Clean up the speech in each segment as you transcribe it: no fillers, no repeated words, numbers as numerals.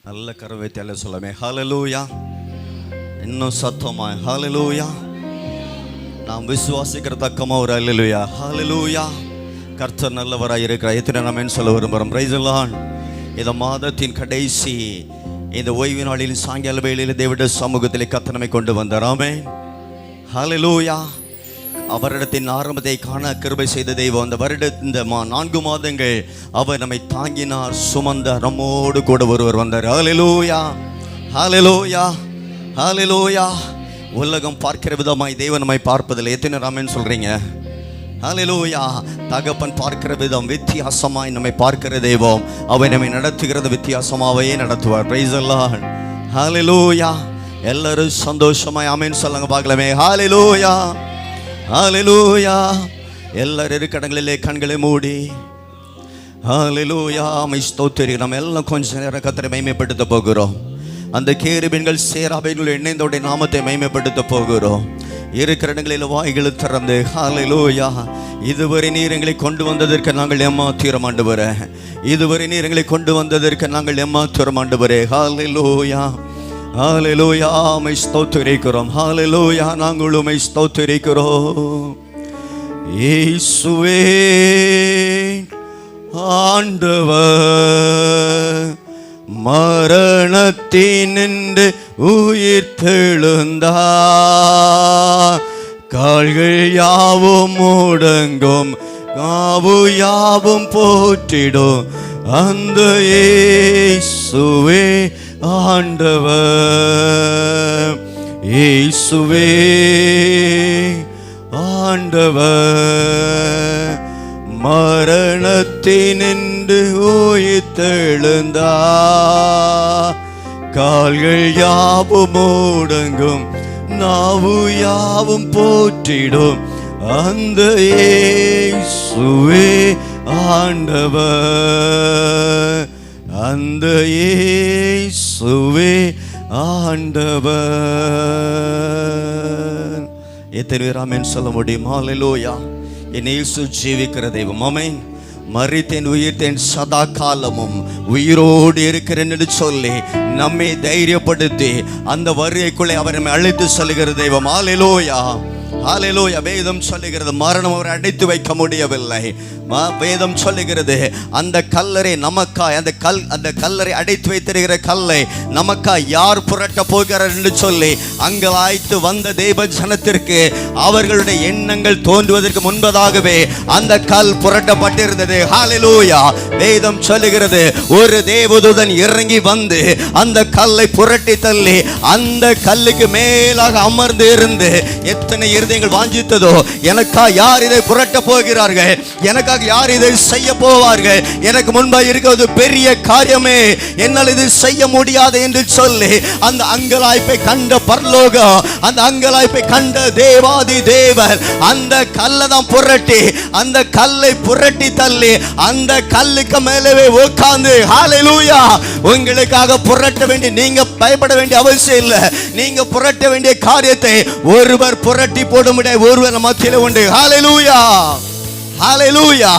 நல்ல கரவைத்தால சொல்லாமே ஹல்லேலூயா. இன்னும் சத்தமா ஹல்லேலூயா. நாம் விசுவாசிக்கிற தக்கமா ஒரு ஹல்லேலூயா. ஹல்லேலூயா. கர்த்தர் நல்லவராய் இருக்கிறார். எத்தனை நாமேன்னு சொல்ல விரும்புகிறோம். Price the Lord. இந்த மாதத்தின் கடைசி இந்த ஓய்வு நாளில் சாயங்கால வேளையில் தேவனுடைய சமூகத்திலே கர்த்தர் நம்மை கொண்டு வந்தார். ஆமென். ஹல்லேலூயா. அவரிடத்தின் ஆரம்பத்தை காண கிருபை செய்த தெய்வம். அந்த இந்த 4 மாதங்கள் அவர் நம்மை தாங்கினார், சுமந்தார், நம்மோடு கூட ஒருவர் வந்தார். ஹல்லேலூயா. ஹல்லேலூயா. ஹல்லேலூயா. உலகம் பார்க்கிற விதமாய் தெய்வம் நம்மை பார்ப்பதில்லை. எத்தனை ராமன் சொல்றீங்க? ஹல்லேலூயா. தகப்பன் பார்க்கிற விதம் வித்தியாசமாய் நம்மை பார்க்கிற தெய்வம். அவர் நம்மை நடத்துகிறது வித்தியாசமாகவே நடத்துவார். Praise the lord. ஹல்லேலூயா. எல்லாரும் சந்தோஷமாய் ஆமென் சொல்லுங்க பார்க்கலாமே. ஹல்லேலூயா. ஹல்லேலூயா. எல்லாரும் இருக்கடங்களிலே கண்களை மூடி ஹல்லேலூயா மை ஸ்தோத்திரம். நம்ம எல்லாம் கொஞ்ச நேரம் கர்த்தரை மகிமைப்படுத்த போகிறோம். அந்த கேருபீன்கள் சேராபீன்கள் இணைந்தோடைய நாமத்தை மகிமைப்படுத்த போகிறோம். இருக்கிற இடங்களில் வாய்களை திறந்து ஹல்லேலூயா. இதுவரை நீர் எங்களை கொண்டு வந்ததற்கு நாங்கள் ஏமாத்திரம் ஆண்டவரே. இதுவரை நீர் எங்களை கொண்டு வந்ததற்கு நாங்கள் ஏமாத்திரம் ஆண்டவரே. ஹல்லேலூயா. ஹல்லேலூயா. மை ஸ்தோத்திரிக்கிறோம். ஹல்லேலூயா. நாங்கள் உம்மை ஸ்தோத்திரிக்கிறோம். இயேசுவே ஆண்டவர் மரணத்தினின்று உயிர் தெழுந்தார். கால்கள் யாவும் முடங்கும், காவு யாவும் போற்றிடும் அந்த இயேசுவே ஆண்டவர். இயேசுவே ஆண்டவர் மரணத்தினின்று உயிர் தெழுந்தார். கால்கள் யாவும் முடங்கும், நாவு யாவும் போற்றிடும் அந்த இயேசுவே ஆண்டவர். அந்த இயேசுவே ஆண்டவர். எத்தனை பேர் ஆமென் சொல்ல முடியும்? ஹல்லேலூயா. என் இயேசு ஜீவிக்கிற தெய்வம். ஆமென். மரித்தேன் உயிர்த்தேன் சதா காலமும் உயிரோடு இருக்கிறேன் என்று சொல்லி நம்மை தைரியப்படுத்தி அந்த வருகைக்குள்ளே அவர் நம்மை அழைத்து செல்கிற தெய்வம். ஹல்லேலூயா. ஹல்லேலூயா. வேதம் சொல்லுகிறது மரணம் அவரை அடைத்து வைக்க முடியவில்லை. வேதம் சொல்லுகிறது அந்த கல்லறை நமக்காய், அந்த கல்லறை அடைத்து வைத்திருக்கிற கல்லை நமக்காய் யார் புரட்ட போகிறார் என்று சொல்லி அங்கலாய்த்து வந்த தேவ ஜனத்திற்கு அவர்களுடைய எண்ணங்கள் தோன்றுவதற்கு முன்பதாகவே அந்த கல் புரட்டப்பட்டிருந்தது. ஹல்லேலூயா. வேதம் சொல்லுகிறது ஒரு தேவதூதன் இறங்கி வந்து அந்த கல்லை புரட்டி தள்ளி அந்த கல்லுக்கு மேலாக அமர்ந்து இருந்து எத்தனை இருதயங்கள் வாஞ்சித்ததோ, எனக்கா யார் இதை புரட்ட போகிறார்கள், எனக்காக யார் இதை செய்ய போவார்கள், எனக்கு முன்பாக இருக்கிறது பெரிய காரியமே, என்னால் இது செய்ய முடியாது என்று சொல்லி அந்த அங்கலாய்ப்பை கண்ட பரலோகம், அந்த அங்கலாய்ப்பை கண்ட தேவாதி தேவர் அந்த கல்லை தான் புரட்டி, அந்த கல்லை புரட்டி தள்ளி அந்த கல்லுக்கு மேலவே உட்கார்ந்து ஹல்லேலூயா. உங்களுக்காக புரட்ட வேண்டிய, நீங்க பயப்பட வேண்டிய அவசியம் இல்லை. நீங்க புரட்ட வேண்டிய காரியத்தை ஒருவர் புரட்டி போட முடியாது. ஒருவர் மத்தியில உண்டு. ஹல்லேலூயா. ஹல்லேலூயா.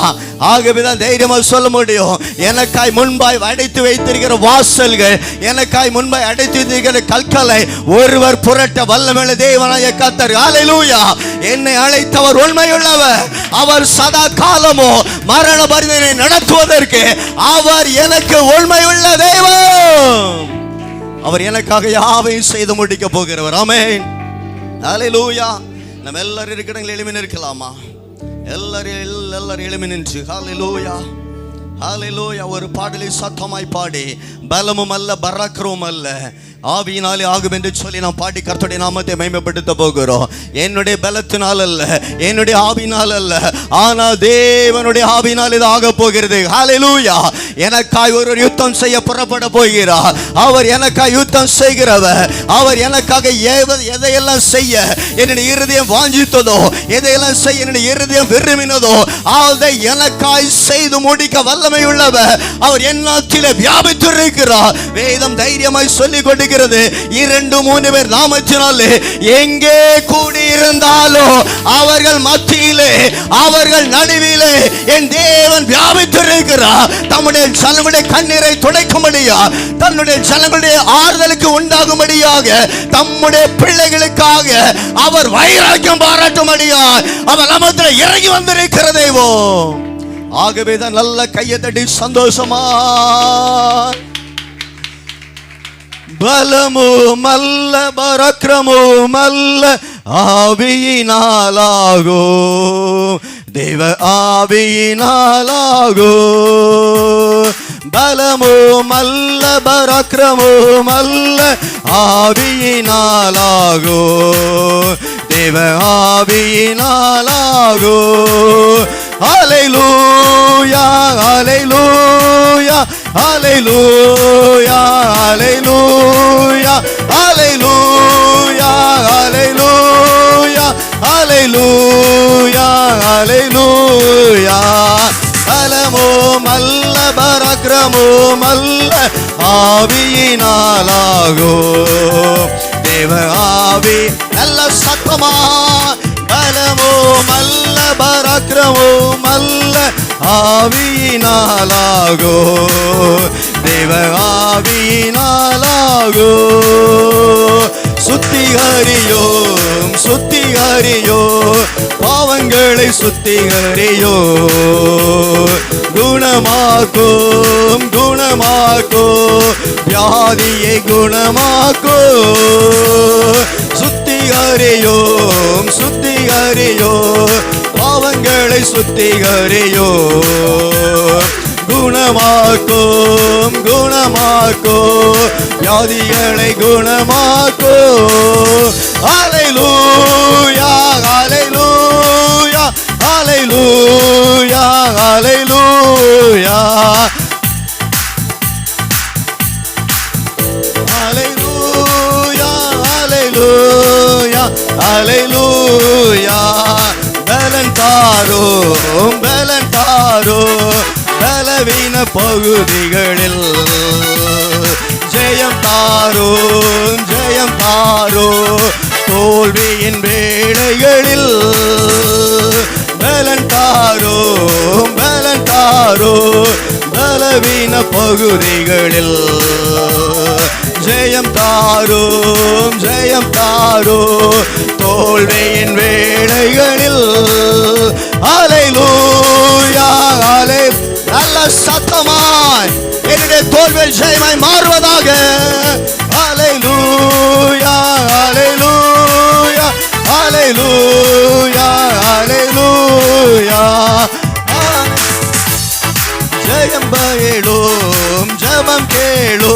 ஆகவேதான் தைரியமா சொல்ல முடியும், எனக்காய் முன்பாய் அடைத்து வைத்திருக்கிற வாசல்கள், எனக்காய் முன்பாய் அடைத்து வைத்திருக்கிற கற்களை ஒருவர் புரட்ட வல்லமையுள்ள தேவனாய கர்த்தர். ஹல்லேலூயா. என்னை அழைத்தவர் உண்மையுள்ளவர். அவர் சதா காலமோ மரண பரிதனை நடத்துவதற்கு அவர் எனக்கு உண்மையுள்ள தெய்வம். அவர் எனக்காக யாவையும் செய்து முடிக்க போகிறவர். ஆமென். ஹல்லேலூயா. நம்ம எல்லாரும் இருக்கிற எளிமையா இருக்கலாமா? எல்லாரும் எளிமை நின்று ஹல்லேலூயா. ஹல்லேலூயா. ஒரு பாடலை சத்தமாய் பாடி, பலமும் அல்ல பராக்கிரமும் அல்ல ஆவியினாலே ஆகும் என்று சொல்லி நாம் பாடி கர்த்தருடைய நாமத்தை மகிமைப்படுத்த போகிறோம். என்னுடைய பலத்தினால் அல்ல, என்னுடைய ஆவியினால் அல்ல, ஆனால் தேவனுடைய ஆவியினால் இது ஆக போகிறது. ஹல்லேலூயா. எனக்காய் ஒரு யுத்தம் செய்ய புறப்பட போகிறார். அவர் எனக்காய் யுத்தம் செய்கிறவர். அவர் எனக்காக எதையெல்லாம் செய்ய என்னுடைய இருதயம் வாஞ்சித்ததோ, எதையெல்லாம் செய்ய என்னுடைய இருதயம் விரும்பினதோ அதை எனக்காய் செய்து முடிக்க வல்லமை உள்ளவர். அவர் என்னத்திலே வியாபித்திருக்கிறார். வேதம் தைரியமாய் சொல்லிக் கொண்டு சொல்லுகிறது, 2-3 பேர் நாமத்தினாலே எங்கே கூடியிருந்தாலோ அவர்கள் மத்தியிலே, அவர்கள் நடுவிலே என் தேவன் வியாபித்திருக்கிறார். தம்முடைய ஜனங்களுடைய கண்ணீரை துடைக்கும்படியா, தன்னுடைய ஜனங்களுடைய ஆறுதலுக்கு உண்டாகும்படியாக, தம்முடைய பிள்ளைகளுக்காக அவர் வைராக்கியம் பாராட்டும்படியா அவர் நமத்தில் இறங்கி வந்திருக்கிற தெய்வம். ஆகவேதான் நல்ல கையை தட்டி சந்தோஷமா, பலமும் அல்ல பராக்கிரமும் அல்ல ஆவியினாலாகோ, தேவ ஆவியினாலாகோ. பலமும் அல்ல பராக்கிரமும் அல்ல ஆவியினாலாகோ, தேவ ஆவியினாலாகோ. ஹல்லேலூயா ஹல்லேலூயா ஹல்லேலூயா ஹல்லேலூயா ஹல்லேலூயா ஹல்லேலூயா ஹல்லேலூயா ஹல்லேலூயா. பலமும் அல்ல பராக்கிரமும் அல்ல ஆவியினாலாகோ, தேவ ஆவி. நல்ல சத்தமா, பலமும் அல்ல பராக்கிரமும் அல்ல ஆவியினாலாகோ, தேவ ஆவியினாலாகோ. சுத்திகரியோ சுத்திகரியோ, பாவங்களை சுத்திகரியோ, குணமாக்கும் குணமாக்கோ, வியாதியை குணமாக்கோ. சுத்திகரியோ சுத்திகரியோ, பாவங்களை சுத்திகரியோ, குணமாக்கும் குணமாக்கோ, வியாதிகளை குணமாக்கோ. ஹல்லேலூயா ஹல்லேலூயா ஹல்லேலூயா ஹல்லேலூயா ஹல்லேலூயா ஹல்லேலூயா ஹல்லேலூயா. பலன் தாரோ பலன் தாரோ, பலவீன பகுதிகளில் ஜெயம் தாரோ ஜெயம் தாரோ, தோல்வியின் வேளைகளில் பலன் தாரோ பலன் தாரோ, பலவீன பகுதிகளில் ஜெயம் தாரோ ஜெயம் தாரோ, தோல்வியின் வேளைகளில். ஹல்லேலூயா ஹல்லேலூயா. நல்ல சத்தமாய் என்னுடைய தோல்வியில் ஜெயமாய் மாறுவதாக. ஹல்லேலூயா ஹல்லேலூயா ஹல்லேலூயா ஹல்லேலூயா. ஜெயம் கேளும் ஜெபம் கேளு,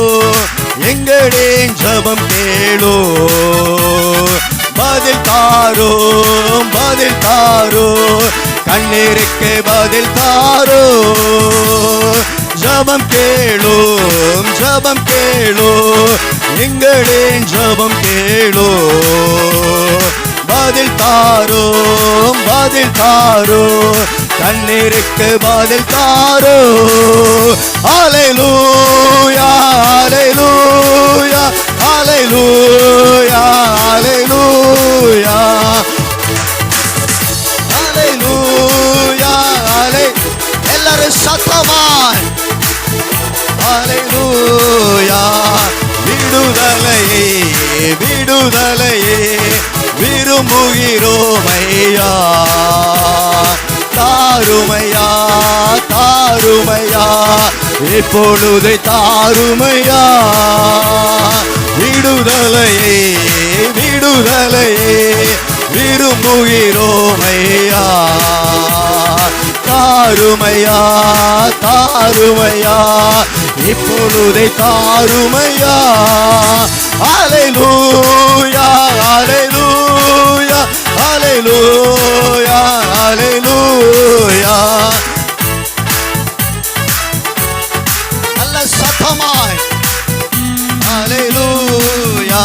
எங்களின் ஜெபம் கேளு, பதில் தாரோ பதில் தாரோ, கண்ணீருக்கு பதில் தாரோ. ஜெபம் கேளு ஜெபம் கேளு, எங்களின் ஜெபம் கேளு, பதில் தாரோ பதில் தாரோ, கண்ணீருக்கு பதில் தாரோ. ஹல்லேலூயா ஹல்லேலூயா ஹல்லேலூயா ஹல்லேலூயா ஹல்லேலூயா ஹல்லே. எல்லாரும் சத்தமாய் ஹல்லேலூயா. விடுதலையே விடுதலையே விரும்புகிறோமையா, தாருமையா தாருமையா, இப்பொழுது தாருமையா. விடுதலையே விடுதலையே விரும்புகிறோமையா, தாருமையா தாருமையா, இப்பொழுது தாருமையா. ஹல்லேலூயா ஹல்லேலூயா ஹல்லேலூயா ஹல்லேலூயா. நல்ல சத்தமாய் ஹல்லேலூயா.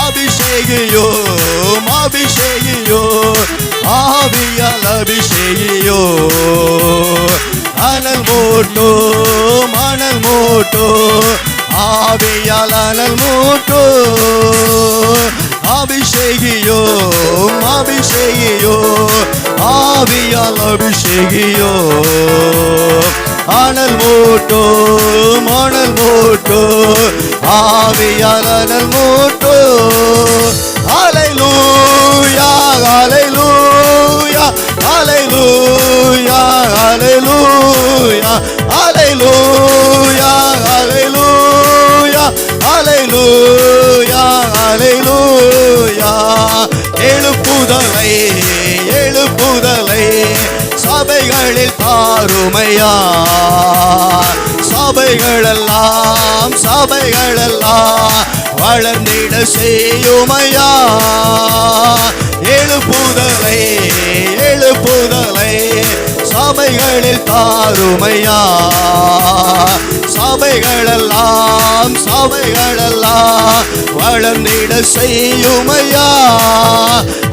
அபிஷேகியோ அபிஷேகியோ, ஆவியால் அபிஷேகியோ, அனல் மூட்டோ மணல் மூட்டோ, ஆவியால் அனல் மூட்டோ. மூட்டோ அபிஷேகியோ அபிஷேகியோ ஆவியால் அபிஷேகியோ அனல் மூட்டோ மணல் மூட்டோ ஆவியால் அனல் மூட்டோ ஹல்லேலூயா ஹல்லேலூயா ஹல்லேலூயா ஹல்லேலூயா ஹல்லேலூயா ஹல்லேலூயா ஹல்லேலூயா ஹல்லேலூயா எழுப்புதலை எழுப்புதலை சபைகளில் தாருமையா சபைகளெல்லாம் வளர்ந்திட செய்யுமையா எழுப்புதலை எழுப்புதலை சபைகளில் தாருமையா சபைகளெல்லாம் வளர்ந்திட செய்யுமையா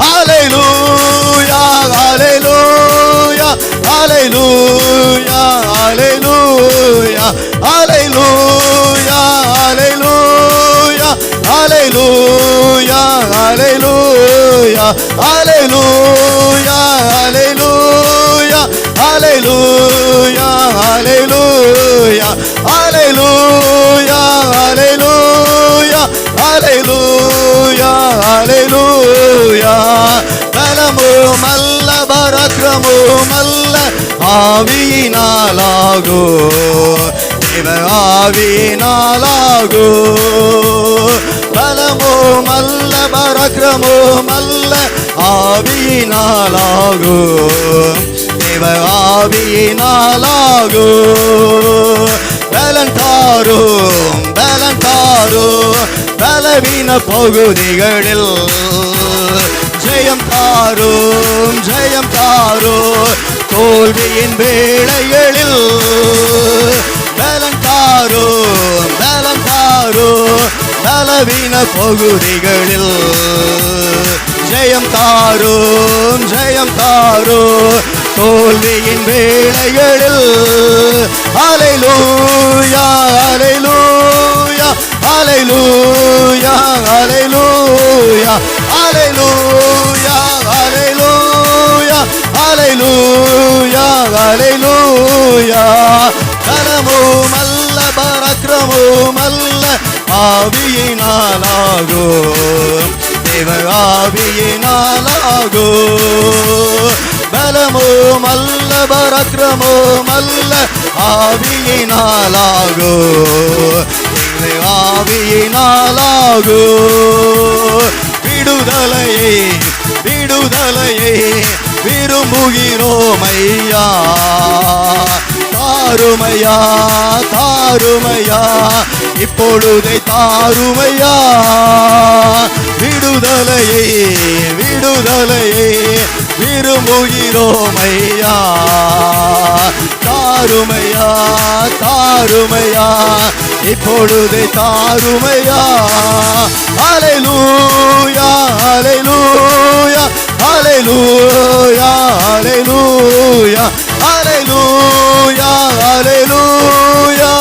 ஹல்லேலூயா ஹல்லேலூயா ஹல்லேலூயா ஹல்லேலூயா ஹல்லேலூயா ஹல்லேலூயா ஹல்லேலூயா ஹல்லேலூயா ஹல்லேலூயா ஹல்லேலூயா ஹல்லேலூயா ஹல்லேலூயா ஹல்லேலூயா ஹல்லேலூயா ஹல்லேலூயா பலமுமல்ல பராக்கிரமுமல்ல ஆவியினாலாகோ தேவ ஆவியினாலாகோ பலமுமல்ல பராக்கிரமுமல்ல ஆவியினாலாகோ தேவ ஆவியினாலாகோ பலன் தாரும் பலவீன பகுதிகளில் ஜெயம் தாரும் தோல்வியின் வேளைகளில் பலன் தாரும் பலவீன பகுதிகளில் ஜெயம் தாரும் தோல்வியின் வேளைகளில் ஹல்லேலூயா ஹல்லேலூயா ஹல்லேலூயா ஹல்லேலூயா ஹல்லேலூயா ஹல்லேலூயா ஹல்லேலூயா ஹல்லேலூயா கரமுமல்ல பராக்கிரமுமல்ல ஆவியினாலாகோ தேவ ஆவியினாலாகோ பலமுமல்ல பராக்கிரமுமல்ல ஆவியினாலாகோ தேவ ஆவியினாலாகோ விடுதலையை விரும்புகிறோம் ஐயா தாருமையா இப்பொழுதை தாருமையா விடுதலையை விரும்புகிறோம் ஐயா தாருமையா இப்பொழுதை தாருமையா ஹல்லேலூயா ஹல்லேலூயா ஹல்லேலூயா ஹல்லேலூயா ஹல்லேலூயா ஹல்லேலூயா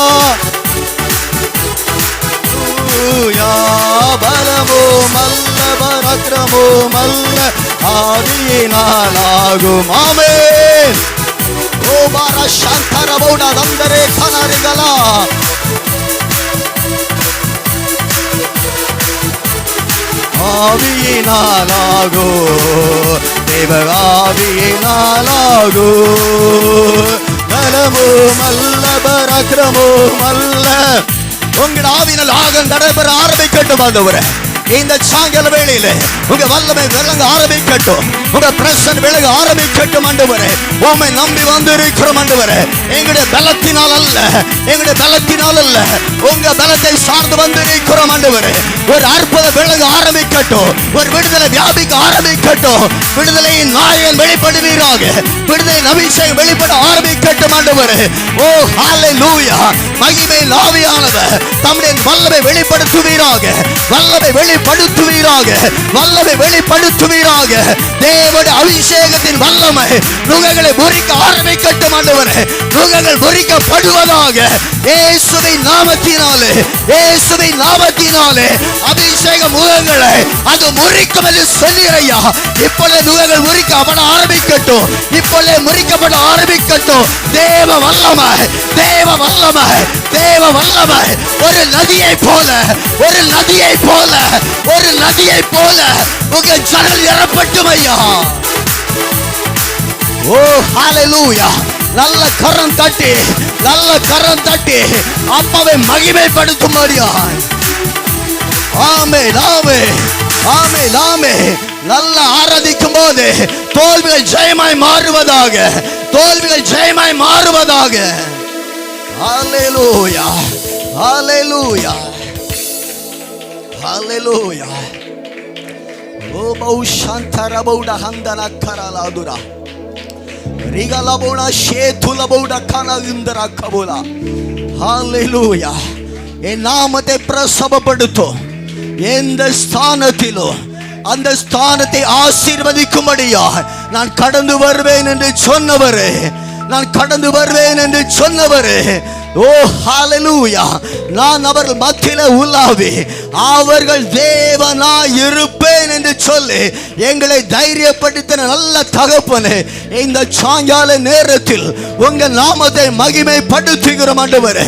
பலமுமல்ல பராக்கிரமுமல்ல ஆவியினாலாகும் ஆமென் ஓ பார சாந்தரபோட தந்தரே கனரிகளா ஆவியினாலாகோ தேவ ஆவியினாலாகோ பலமுமல்ல பராக்கிரமுமல்ல உங்கள் ஆவியினால் ஆகம் நடைபெற ஆரம்பிக்கட்டும் ஆண்டவரே இந்த சாயங்கால வேளையில உங்க வல்லமை விளங்க ஆரம்பிக்கட்டும் உங்க பிரசன்ன விளங்க ஆரம்பிக்கட்டும் ஆண்டவரே உம்மை நம்பி வந்திருக்கிறோம் ஆண்டவரே எங்களுடைய பலத்தினால் அல்ல உங்க பலத்தை சார்ந்து வந்திருக்கிறோம் ஆண்டவரே ஒரு அற்புத விளங்க ஆரம்பிக்கட்டும் ஒரு விடுதலை வியாபிக்க ஆரம்பிக்கட்டும் விடுதலையின் நாயகன் வெளிப்படுவீராக விடுதலை அபிஷேகம் வெளிப்பட ஆரம்பிக்கட்டும் ஆண்டவரே ஓ ஹல்லேலூயா மகிமை ஆவியானவர் தம்முடைய வல்லமை வெளிப்படுத்துவீராக தேவனுடைய அபிஷேகத்தின் வல்லமை நுகங்களை முறிக்க ஆரம்பிக்கட்டும் ஆண்டவரே நுகங்கள் முறிக்கப்படுவதாக. இயேசுவின் நாமத்தினாலே, இயேசுவின் நாமத்தினாலே அபிஷேக முகங்களை அது முறிக்கும் என்று சொல்லிறையா. இப்பொழுது நுகங்கள் முறிக்கப்பட ஆரம்பிக்கட்டும், இப்பொழுது முறிக்கப்பட ஆரம்பிக்கட்டும். தேவ வல்லமை, தேவ வல்லமை, தேவ வல்லமை ஒரு நதியை போல, ஒரு நதியை போல, ஒரு நதியை போல உங்க ஜனல் இறப்பட்டும் ஐயா. ஓ ஹalleluya. நல்ல கரம் தட்டி, நல்ல கரம் தட்டி அப்பாவை மகிமைப்படுத்தும்படியா. ஆமென், ஆமென், ஆமென், ஆமென். நல்ல ஆராதிக்கும் போது தோல்விகள் ஜெயமாய் மாறுவதாக, தோல்விகள் ஜெயமாய் மாறுவதாக. ஹalleluya, ஹalleluya, ஹalleluya. ஓ பௌஷாந்தர பௌட ஹந்தன கரலாதுரா ரிகலபௌடா ஷேதுலபௌடா கனகுந்தர கபோலா. ஹalleluya. என் நாமத்தை பிரசவப்படுத்தும் எந்த ஸ்தானத்திலும் அந்த ஸ்தானத்தை ஆசீர்வதிக்கும்படியா நான் கடந்து வருவேன் என்று சொன்னவரே, நான் கடந்து வருவேன் என்று சொன்னவரே. ஓ ஹalleluya. நான் அவர்கள் மத்தியிலே உலாவி அவர்கள் தேவனாய் இருப்பேன் என்று சொல்லி எங்களை தைரியப்படுத்தின நல்ல தகப்பனே, இந்த சாயங்கால நேரத்தில் உங்க நாமத்தை மகிமைப்படுத்துகிறோம் ஆண்டவரே.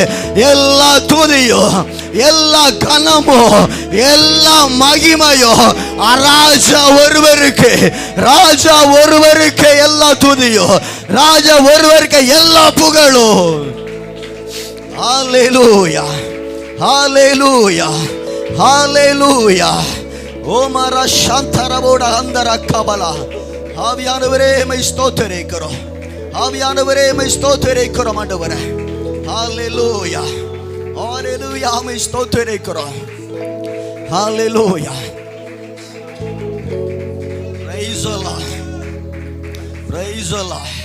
எல்லா துதியோ, எல்லா கனமோ, எல்லா மகிமையோ ராஜா ஒருவருக்கு, ராஜா ஒருவருக்கு எல்லா துதியோ, ராஜா ஒருவருக்கு எல்லா புகழும். ஹalleluya, ஹalleluya, ஹalleluya. ஓமரா சாந்தரபோட அந்தர கபலா. ஆவியானவரே மை ஸ்தோத்திரிக்கிறோம், ஆவியானவரே மை ஸ்தோத்திரிக்கிறோம் ஆண்டவரே. ஹalleluya, ஹalleluya, மை ஸ்தோத்திரிக்கிறோம். ஹalleluya. praise the Lord, praise the Lord.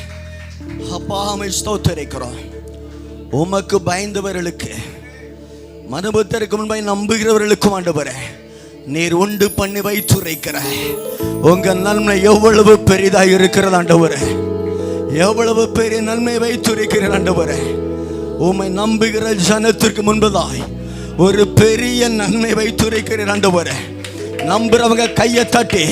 அப்பா மை ஸ்தோத்திரிக்கிறோம். உமக்கு பயந்தவர்களுக்கு, மனுபுத்தருக்கு முன்பாய் நம்புகிறவர்களுக்கும் ஆண்டவரே நீர் உண்டு பண்ணி வைத்துரைக்கிற உங்க நன்மை எவ்வளவு பெரிதாக இருக்கிறது ஆண்டவரே, எவ்வளவு பெரிய நன்மை வைத்துரைக்கிற ஆண்டவரே. உம்மை நம்புகிற ஜனத்திற்கு முன்பதாய் ஒரு பெரிய நன்மை வைத்துரைக்கிற ஆண்டவரே. நம்புறவங்க கையை தட்டி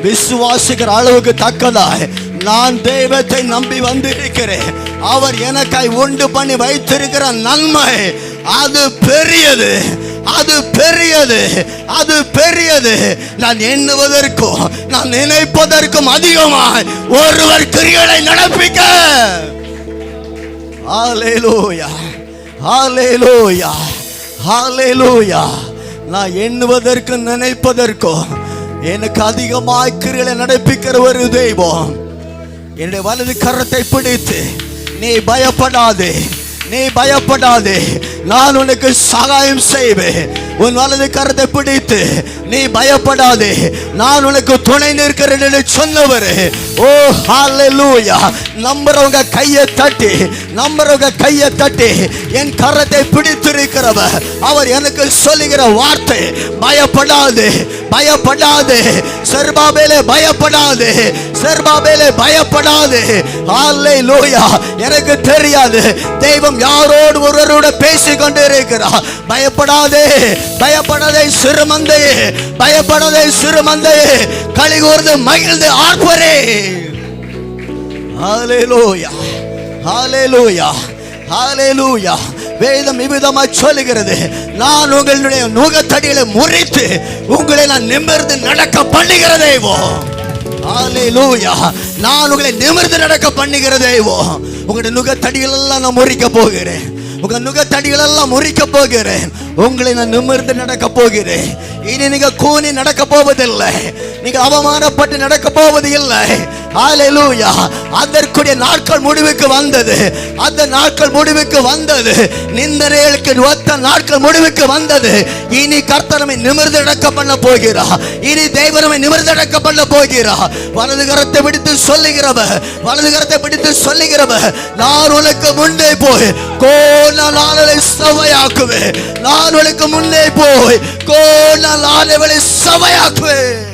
விசுவாசிக்கிற அளவுக்கு தக்கதாய் நான் தெய்வத்தை நம்பி வந்திருக்கிறேன். அவர் எனக்காய் உண்டு பண்ணி வைத்திருக்கிற நன்மை அது பெரியது, அது பெரியது, அது பெரியது. நான் எண்ணுவதற்கும் நான் நினைப்பதற்கும் அதிகமாய் ஒருவர் கிரியைகளை நடப்பிக்க. ஹalleluya, ஹalleluya, ஹalleluya. நான் எண்ணுவதற்கு நினைப்பதற்கும் எனக்கு அதிகமாய் கிரியைகளை நடப்பிக்கிற ஒரு தெய்வம் என்னுடைய வலது கரத்தை பிடித்து நீ பயப்படாதே, நீ பயப்படாதே, நான் உனக்கு சகாயம் செய்வேன். உன் வலது கரத்தை பிடித்து நீ பயப்படாதே, நான் உனக்கு துணை நிற்கிறேன் என்று சொன்னவர். ஓ ஹalleluya. நம்புறவங்க கையை தட்டி, நம்புறவங்க கையை தட்டி என் கரத்தை பிடித்திருக்கிறவர் அவர் எனக்கு சொல்லுகிற வார்த்தை பயப்படாதே, பயப்படாதே, செருபாபேலே பயப்படாதே, செருபாபேலே பயப்படாதே. ஹalleluya. எனக்கு தெரியாது தெய்வம் யாரோடு ஒருவரோட பேசிக் கொண்டு இருக்கிறார். பயப்படாதே, பயப்படாதே சிறுமந்தையே, பயப்படாதே சிறுமந்தையே, களிகூர்ந்து மகிழ்ந்து ஆர்ப்பரே. ஹalleluya, ஹalleluya, ஹalleluya. வேதம் இவ்விதமாய் சொல்லுகிறது, நான் உங்களுடைய நுகத்தடிகளை முறித்து உங்களை நான் நிமிர்ந்து நடக்க பண்ணுகிற தெய்வம். ஹalleluya. நான் உங்களை நிமிர்ந்து நடக்க பண்ணுகிற தெய்வம். உங்களுடைய நுகத்தடிகள் எல்லாம் நான் முறிக்க போகிறேன், உங்க நுகத்தடிகள் எல்லாம் முறிக்க போகிறேன். உங்களை நான் நிமிர்ந்து நடக்க போகிறேன். இனி நீங்க கூனி நடக்க போவதில்லை, நீங்க அவமானப்பட்டு நடக்க போவது இல்லை. ஹalleluya. அதற்குரிய நாட்கள் முடிவுக்கு வந்தது, அந்த நாட்கள் முடிவுக்கு வந்தது. நிந்தனைகளுக்கு ஒத்த நாட்கள் முடிவுக்கு வந்தது. இனி கர்த்தர் நம்மை நிமிர்ந்து நடக்க பண்ண போகிறார். இனி தேவன் நம்மை நிமிர்ந்து நடக்க பண்ண போகிறார். வலது கரத்தை பிடித்து சொல்லுகிறவர், வலது கரத்தை பிடித்து சொல்லுகிறவர், நான் உனக்கு முன்னே போய் கோணலானலை சபையாக்குவேன். நான் உனக்கு முன்னே போய் கோணலானவளை சபையாக்குவேன்.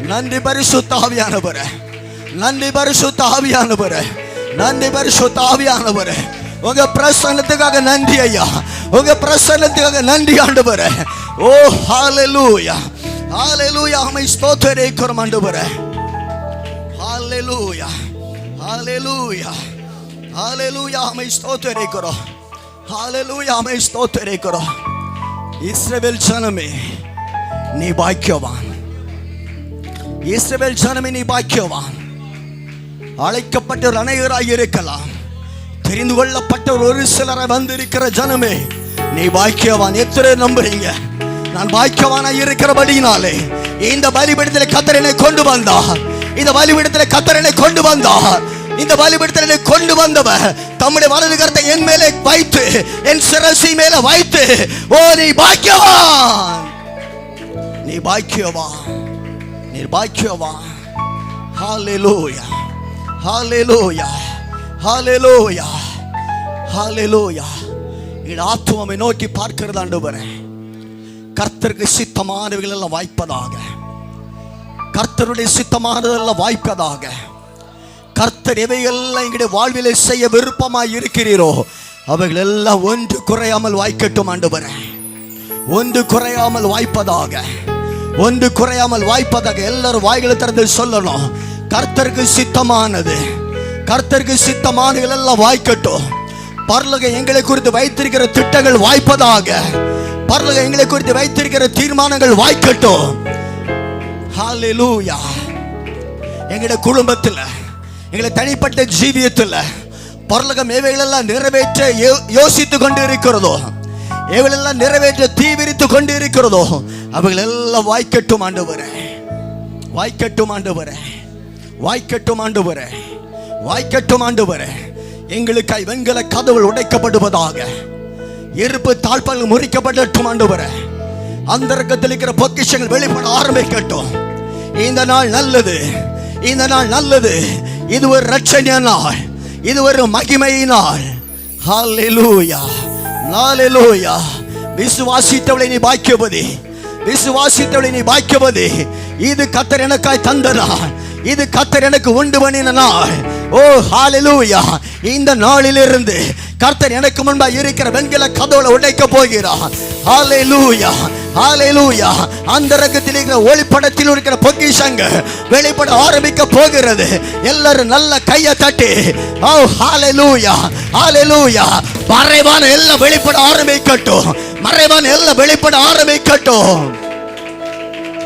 நன்றி பரிசுத்த ஆவியானவரே, நன்றி பரிசுத்த ஆவியானவரே. நன்றி பரிசுத்த ஆவியானவரே, உங்க பிரசன்னத்துக்காக நன்றி ஐயா, உங்க பிரசன்னத்துக்காக நன்றி ஆண்டவரே. ஓ ஹalleluya, ஹalleluya, ஆமை ஸ்தோத்திரிக்கிறோம் ஆண்டவரே. ஹalleluya, ஹalleluya, ஹalleluya, ஆமை ஸ்தோத்திரிக்கிறோம். ஹalleluya, ஆமை ஸ்தோத்திரிக்கிறோம். இஸ்ரவேல் ஜனமே நீ பாக்கியவான், இஸ்ரவேல் ஜனமே நீ பாக்கியவான். அழைக்கப்பட்டவர் அநேகராய் இருக்கலாம், தெரிந்து கொள்ளப்பட்டவர் ஒரு சிலரை வந்திருக்கிற ஜனமே நீ பாக்கியவான். எத்தனை நம்புறீங்க? நான் பாக்கியவானாய் இருக்கிறபடினாலே இந்த பலிபீடத்திலே கர்த்தர் என்னை கொண்டு வந்தார், இந்த பலிபீடத்திலே கர்த்தர் என்னை கொண்டு வந்தார். இந்த பலிபீடத்திலே கொண்டு வந்தவர் தம்முடைய வலது கரத்தை என் மேலே வைத்து, என் சிரசை மேலே வைத்து, ஓ நீ பாக்கியவான், நீ பாக்கியவான், நீ பாக்கியவான். ஹalleluya, ஹalleluya, ஹalleluya, ஹalleluya. இந்த ஆத்துமாவை நோக்கி பார்க்கிறது ஆண்டவரே, கர்த்தருக்கு சித்தமானவைகள் எல்லாம் வாய்ப்பதாக, கர்த்தருடைய சித்தமானதெல்லாம் வாய்ப்பதாக. கர்த்தர் எவையெல்லாம் எங்களுடைய வாழ்விலே செய்ய விருப்பமாய் இருக்கிறீரோ அவைகள் எல்லாம் ஒன்று குறையாமல் வாய்க்கட்டும் ஆண்டவரே, ஒன்று குறையாமல் வாய்ப்பதாக, ஒன்று குறையாமல் வாய்ப்பதாக. எல்லாரும் வாய்களை திறந்து சொல்லணும், கர்த்தருக்கு சித்தமானது, கர்த்தருக்கு சித்தமானவைகள் எல்லாம் வாய்க்கட்டும். பரலோகம் எங்களை குறித்து வைத்திருக்கிற திட்டங்கள் வாய்ப்பதாக, பரலோகம் எங்களை குறித்து வைத்திருக்கிற தீர்மானங்கள் வாய்க்கட்டும். ஹalleluya. எங்களுடைய குடும்பத்தில், எங்களை தனிப்பட்ட ஜீவியத்தில் பரலோகம் எவைகளெல்லாம் நிறைவேற்ற யோசித்து கொண்டு இருக்கிறதோ, எவைகளெல்லாம் நிறைவேற்ற தீவிரித்து கொண்டு இருக்கிறதோ அவைகள் எல்லாம் வாய்க்கட்டும் ஆண்டவரே, வாய்க்கட்டும் ஆண்டவரே, வாய்க்கட்டும் ஆண்டவரே, வாய்க்கட்டும் ஆண்டவரே. எங்களுக்காய் வெண்கல கதவுகள் உடைக்கப்படுவதாக, எருப்பு தாழ்பால் முறிக்கப்படட்டும் ஆண்டவரே. அந்தரங்கத்தில் இருக்கிற பொக்கிஷங்கள் வெளிப்பட ஆரம்பிக்கட்டும். இந்த நாள் நல்லது, இந்த நாள் நல்லது. இது ஒரு ரட்சணிய நாள், இது ஒரு மகிமை நாள். ஹalleluya, ஹalleluya. விசுவாசித்தவளை நீ பாக்கியவதி, விசுவாசித்தவளை நீ பாக்கியவதி. இது கர்த்தர் எனக்காய் தந்த நாள், இது கர்த்தர் எனக்கு உண்டு பண்ணின நாள். ஓ ஹalleluya. இந்த நாளிலிருந்து கர்த்தர் எனக்கு முன்பாக இருக்கிற வெண்கல கதவுகளை உடைக்க போகிறார். ஹalleluya, ஹalleluya. அந்தரங்கத்தில் இருக்கிற ஒளிப்படத்தில் இருக்கிற பொக்கிஷங்கள் வெளிப்பட ஆரம்பிக்க போகிறது. எல்லாரும் நல்ல கையை தட்டி ஓ ஹalleluya, ஹalleluya. மறைவான எல்லாம் வெளிப்பட ஆரம்பிக்கட்டும், மறைவான எல்லாம் வெளிப்பட ஆரம்பிக்கட்டும்.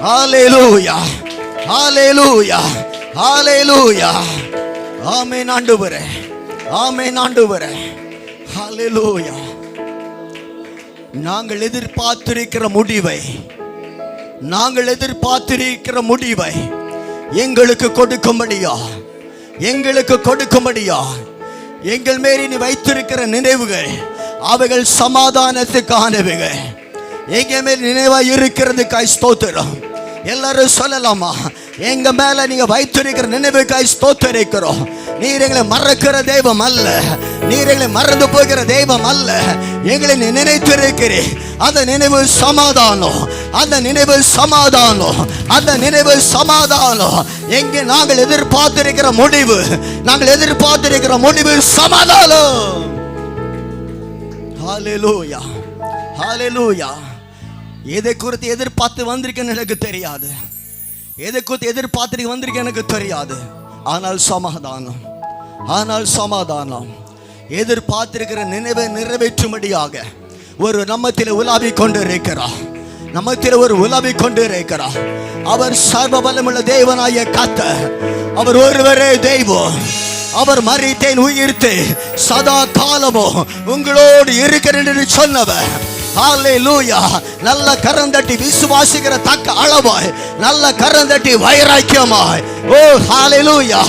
ஹalleluya, ஹalleluya, ஹalleluya. ஆமென் ஆண்டவரே, ஆமென் ஆண்டவரே. ஹalleluya. நாங்கள் எதிர்பார்த்திருக்கிற முடிவை, நாங்கள் எதிர்பார்த்திருக்கிற முடிவை எங்களுக்கு கொடுக்கும்படியா, எங்களுக்கு கொடுக்கும்படியா. எங்கள் மேல் நீ வைத்திருக்கிற நினைவுகள் அவைகள் சமாதானத்துக்கானவைகள். எங்க மேல் நினைவாய் இருக்கிறதுக்காய் ஸ்தோத்திரம். எல்லாரும் சொல்லலாமா? எங்க மேல நீங்க வைத்திருக்கிற நினைவுக்காய் ஸ்தோத்திரிக்கிறோம். நீர் எங்களை மறக்கிற தெய்வம் அல்ல, நீர் எங்களை மறந்து போகிற தெய்வம் அல்ல. எங்களை நினைத்திருக்கிறேன். அந்த நினைவு சமாதானம், அந்த நினைவு சமாதானம், அந்த நினைவு சமாதானம். எங்கே நாங்கள் எதிர்பார்த்திருக்கிற முடிவு, நாங்கள் எதிர்பார்த்திருக்கிற முடிவு சமாதானம். ஹalleluya, ஹalleluya. எதை குறித்து எதிர்பார்த்து வந்திருக்கேன்னு எனக்கு தெரியாது, எதை குறித்து எதிர்பார்த்து வந்திருக்கேன் எனக்கு தெரியாது. ஆனால் சமாதானம், ஆனால் சமாதானம். எதிர்பார்த்திருக்கிற நினைவை நிறைவேற்றும்படியாக ஒரு நம்மத்தில் உலாவி கொண்டு இருக்கிறார், நம்மத்தில் ஒரு உலாவி கொண்டு இருக்கிறார். அவர் சர்வ வல்லமுள்ள தேவனாய கர்த்தர், அவர் ஒருவரே தெய்வம். அவர் மரித்தேன் உயிர்த்து சதா காலமும் உங்களோடு இருக்கிறேன் என்று சொன்னவர். ஹalleluya. நல்ல கரந்தட்டி விசுவாசிக்கிற தக்க அளவாய், நல்ல கரந்தட்டி வைராக்கியமாய். ஓ ஹalleluya.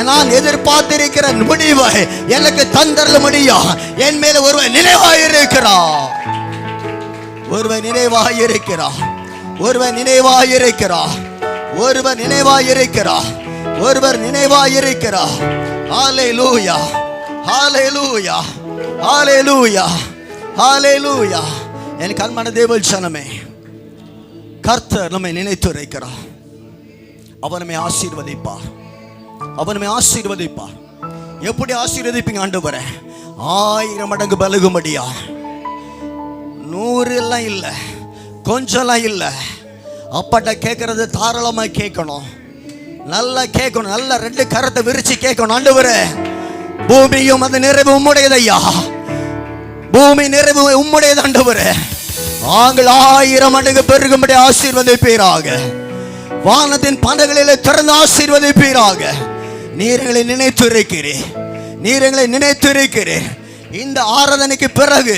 நான் எதிர்பார்த்திருக்கிற முடிவை எனக்கு தந்தரல முடியா. என் மேல ஒருவன் நினைவாயிருக்கிறார், ஒருவன் நினைவாயிருக்கிறார், ஒருவன் நினைவாயிருக்கிறார், ஒருவன் நினைவாயிருக்கிறார், ஒருவர் நினைவாயிருக்கிறார். ஹalleluya, ஹalleluya, ஹalleluya, ஹalleluya. என் கண்மன தேவ ஜனமே, கர்த்தர் நம்மை நினைத்து இருக்கிறார். அவர் நம்மை ஆசீர்வதிப்பார், அவர் நம்மை ஆசீர்வதிப்பார். எப்படி ஆசீர்வதிப்பீங்க ஆண்டவரே? 1000 மடங்கு பலுகும்படியா. 100 எல்லாம் இல்லை, கொஞ்சம்லாம் இல்லை. அப்பாட்ட கேட்கறது தாராளமாக கேட்கணும், நல்லா கேட்கணும், நல்லா 2 கரத்தை விரிச்சு கேட்கணும். ஆண்டவரே, பூமியும் அது நிறைவு உம்முடையது ஐயா, பூமி நிறைவு உம்முடையது ஆண்டவரே. நாங்கள் 1000 மடங்கு பெருகும்படி ஆசீர்வதிப்பீராக. வானத்தின் பந்தங்களிலே திறந்து ஆசீர்வதிப்பீராக. நீர் எங்களை நினைத்திருக்கிறீர், நீர் எங்களை நினைத்திருக்கிறீர். இந்த ஆராதனைக்கு பிறகு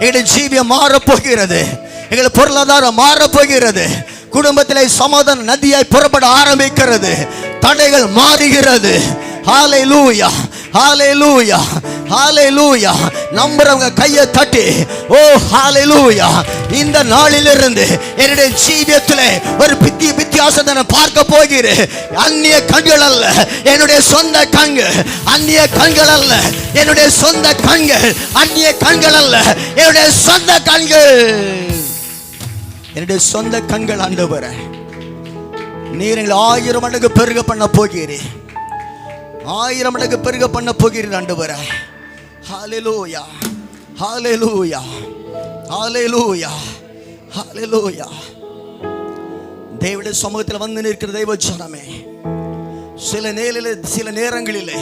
எங்களுடைய ஜீவியம் மாறப்போகிறது, எங்கள் பொருளாதாரம் மாறப்போகிறது, குடும்பத்திலே சமாதான நதியாய் புறப்பட ஆரம்பிக்கிறது, தடைகள் மாறுகிறது. ஹல்லேலூயா, ஹல்லேலூயா, ஹல்லேலூயா. நம்புறவங்க கையை தட்டி ஓ ஹல்லேலூயா. இந்த நாளிலிருந்து என்னுடைய ஜீவியத்திலே ஒரு வித்தியாசத்தை நான் பார்க்க போகிறேன். அந்நிய கண்கள் அல்ல, என்னுடைய சொந்த கண்கள். அந்நிய கண்கள் அல்ல, என்னுடைய சொந்த கண்கள். அந்நிய கண்கள் அல்ல, என்னுடைய சொந்த கண்கள். என்னுடைய சொந்த கண்கள் ஆண்டவரே, நீர் எங்களை 1000 மடங்கு பெருக பண்ண போகிறேன், 1000 மடங்கு பெருக பண்ண போகிறீர் ஆண்டவரே. ஹல்லேலூயா, ஹல்லேலூயா, ஹல்லேலூயா, ஹல்லேலூயா. தேவனுடைய சமூகத்தில் வந்து நிற்கிற தெய்வ ஜனமே, சில நேரங்களிலே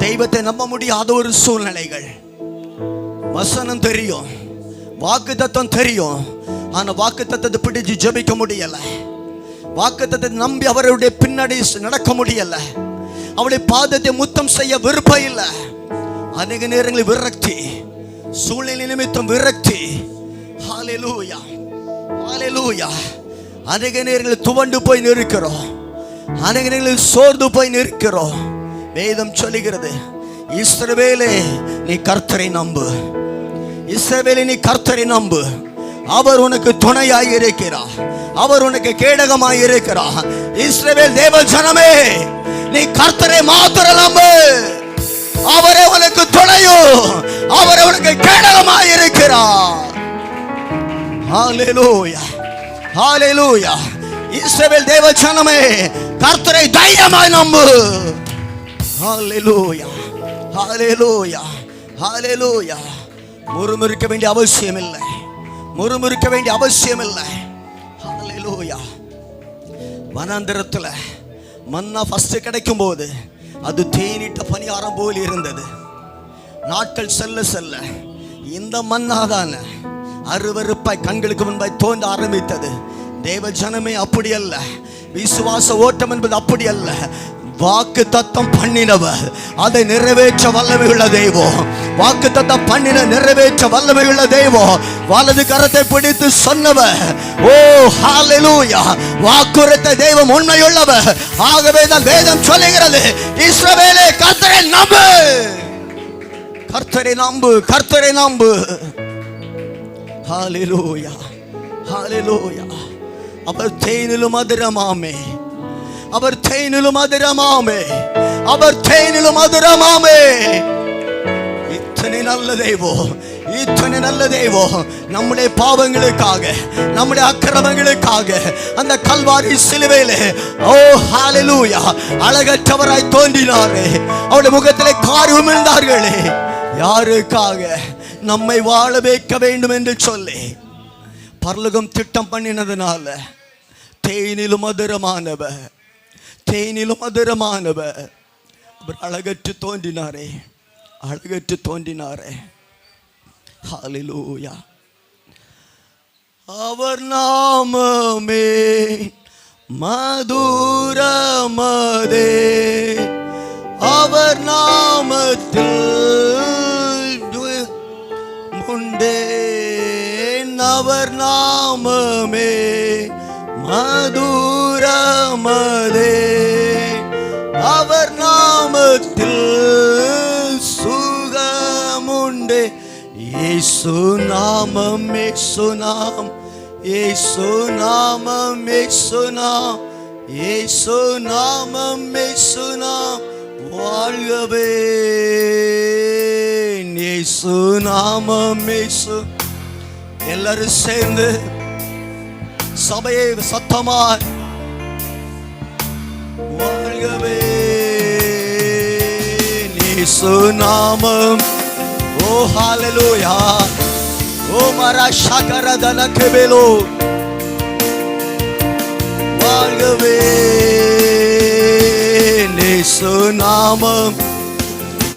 தெய்வத்தை நம்ப முடியாத ஒரு சூழ்நிலைகள். வசனம் தெரியும், வாக்குத்தத்தம் தெரியும், ஆனா வாக்குத்தத்தத்தை பிடிச்சு ஜெபிக்க முடியல, வாக்குத்தத்தை நம்பி அவருடைய பின்னாடி நடக்க முடியல, அவருடைய பாதத்தை முத்தம் செய்ய விருப்பம் இல்லை. அநேக நேரங்களில் விரக்தி, சூழ்நிலை நிமித்தம் விரக்தி. ஹல்லேலூயா, ஹல்லேலூயா. அநேக நேரங்களில் துவண்டு போய் நிற்கிறோம், அநேக நேரங்களில் சோர்ந்து போய் நிற்கிறோம். வேதம் சொல்லுகிறது, இஸ்ரவேலே நீ கர்த்தரை நம்பு, இஸ்ரவேலே நீ கர்த்தரை நம்பு. அவர் உனக்கு துணையாய் இருக்கிறார், அவர் உனக்கு கேடகமாய் இருக்கிறார். இஸ்ரவேல் தேவ ஜனமே, நீ கர்த்தரை மாத்திரம் நம்பு, அவரே உனக்கு துணையும், அவரே உனக்கு கேடகமாய் இருக்கிறார். ஹல்லேலூயா, ஹல்லேலூயா. இஸ்ரவேல் தேவ ஜனமே, கர்த்தரை தைரியமாய் நம்பு. ஹல்லேலூயா, ஹல்லேலூயா, ஹல்லேலூயா. முறுமுறுக்க வேண்டிய அவசியம் இல்லை, முறுமுறுக்க வேண்டிய அவசியம் இல்லை. ஹல்லேலூயா. வனாந்திரத்தில் மன்னா ஃபர்ஸ்ட் கிடைக்கும் போது அது தேனிட்ட பணியாரம் போல் இருந்தது. நாட்கள் செல்ல செல்ல இந்த மன்னாதான அருவருப்பாய் கண்களுக்கு முன்பாய் தோன்ற ஆரம்பித்தது. தேவ ஜனமே, அப்படி அல்ல. விசுவாச ஓட்டம் என்பது அப்படி அல்ல. வாக்கு தத்தம் பண்ணினவர் அதை நிறைவேற்ற வல்லமை உள்ள தெய்வம். வாக்கு தத்தம் பண்ணின நிறைவேற்ற வல்லமை உள்ள தெய்வம். வலது கரத்தை பிடித்து சொன்னவர், ஓ ஹல்லேலூயா, வாக்குரைத்த தெய்வம் உண்மையுள்ளவர். ஆகவே தான் வேதம் சொல்லுகிறது, இஸ்ரவேலே கர்த்தரை நம்பு, கர்த்தரை நம்பு, கர்த்தரை நம்பு. ஹல்லேலூயா, ஹல்லேலூயா. அவர் தேனிலும் மதுரமாமே, அவர் தேனிலும் மதுரமாமே, அவர் தேனிலும் மதுரமாமே. இத்தனை நல்ல தெய்வம், இத்தனை நல்ல தெய்வம். நம்முடைய பாவங்களுக்காக, நம்முடைய அக்கிரமங்களுக்காக அந்த கல்வாரி சிலுவையிலே ஓ ஹல்லேலூயா அழகற்றவராய் தோன்றினாரே. அவருடைய முகத்திலே காரி உமிழ்ந்தார்களே. யாருக்காக? நம்மை வாழ வைக்க வேண்டும் என்று சொல்லி பரலோகம் திட்டம் பண்ணினதுனால தேனிலும் மதுரமானவர், தேனிலும் மதுரமானவர் அவர் அழகற்று தோன்றினாரே, அழகற்று தோன்றினாரே. ஹல்லேலூயா. அவர் நாமமே மதுரமதே, அவர் நாமத்தில் உண்டேன், அவர் நாமமே மதுரமதே, அவர் நாமத்தில் சுகமுண்டே. இயேசு நாமம், இயேசு நாமம், இயேசு நாமம், இயேசு நாமம், இயேசு நாமம், இயேசு நாமம் வாழ்கவே. இயேசு நாமம், இயேசு. எல்லாரும் சேர்ந்து சபையை சத்தமாய் வாழ்கவே. இயேசு நாமம். ஓ ஹalleluya. ஓ மரா ஷகரதன கெபெலோ வாழ்கவே இயேசு நாமம்.